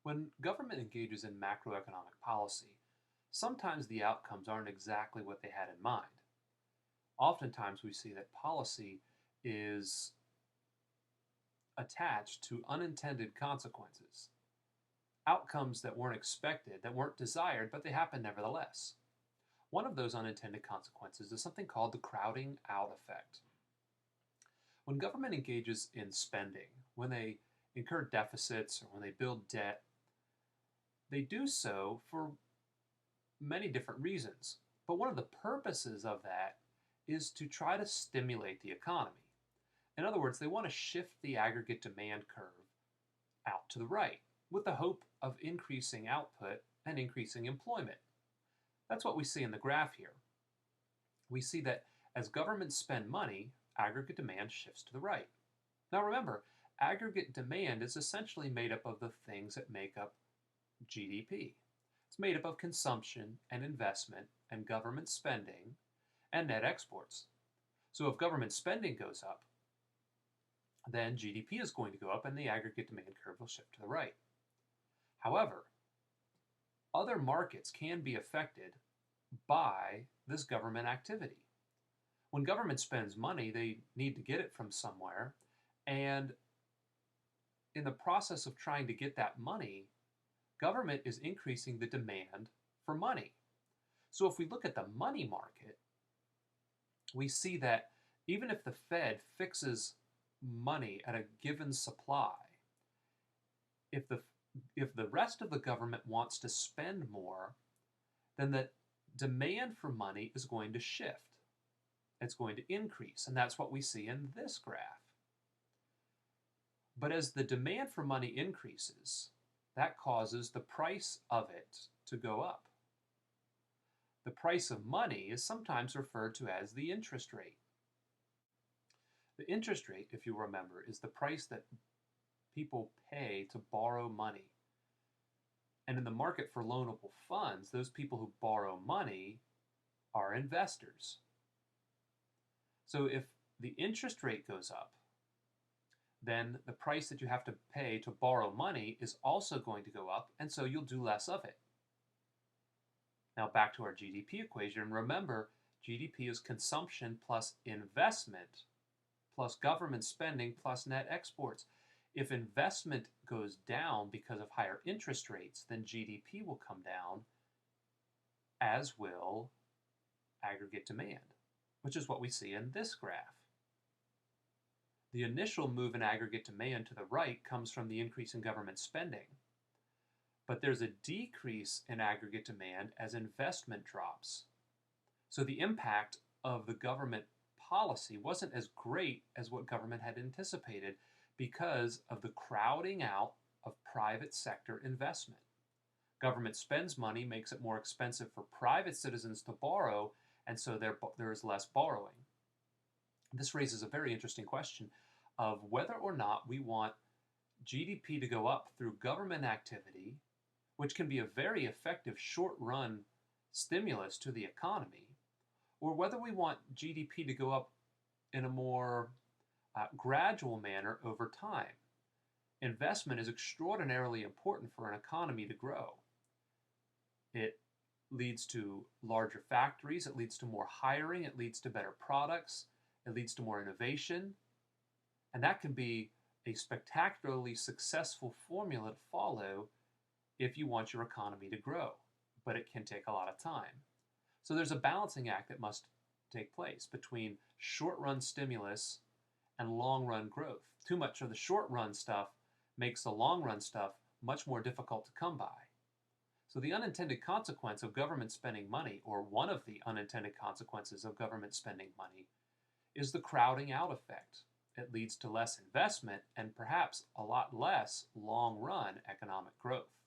When government engages in macroeconomic policy, sometimes the outcomes aren't exactly what they had in mind. Oftentimes we see that policy is attached to unintended consequences, outcomes that weren't expected, that weren't desired, but they happen nevertheless. One of those unintended consequences is something called the crowding out effect. When government engages in spending, when they incur deficits or when they build debt, they do so for many different reasons. But one of the purposes of that is to try to stimulate the economy. In other words, they want to shift the aggregate demand curve out to the right with the hope of increasing output and increasing employment. That's what we see in the graph here. We see that as governments spend money, aggregate demand shifts to the right. Now remember, aggregate demand is essentially made up of the things that make up GDP. It's made up of consumption and investment and government spending and net exports. So if government spending goes up, then GDP is going to go up and the aggregate demand curve will shift to the right. However, other markets can be affected by this government activity. When government spends money, they need to get it from somewhere, and in the process of trying to get that money, government is increasing the demand for money. So if we look at the money market, we see that even if the Fed fixes money at a given supply, if the rest of the government wants to spend more, then the demand for money is going to shift. It's going to increase, and that's what we see in this graph. But as the demand for money increases, that causes the price of it to go up. The price of money is sometimes referred to as the interest rate. The interest rate, if you remember, is the price that people pay to borrow money. And in the market for loanable funds, those people who borrow money are investors. So if the interest rate goes up, then the price that you have to pay to borrow money is also going to go up, and so you'll do less of it. Now back to our GDP equation. Remember, GDP is consumption plus investment plus government spending plus net exports. If investment goes down because of higher interest rates, then GDP will come down, as will aggregate demand, which is what we see in this graph. The initial move in aggregate demand to the right comes from the increase in government spending. But there's a decrease in aggregate demand as investment drops. So the impact of the government policy wasn't as great as what government had anticipated because of the crowding out of private sector investment. Government spends money, makes it more expensive for private citizens to borrow, and so there is less borrowing. This raises a very interesting question of whether or not we want GDP to go up through government activity, which can be a very effective short-run stimulus to the economy, or whether we want GDP to go up in a more gradual manner over time. Investment is extraordinarily important for an economy to grow. It leads to larger factories, it leads to more hiring, it leads to better products, it leads to more innovation, and that can be a spectacularly successful formula to follow if you want your economy to grow, but it can take a lot of time. So there's a balancing act that must take place between short-run stimulus and long-run growth. Too much of the short-run stuff makes the long-run stuff much more difficult to come by. So the unintended consequence of government spending money, or one of the unintended consequences of government spending money, is the crowding out effect. It leads to less investment and perhaps a lot less long-run economic growth.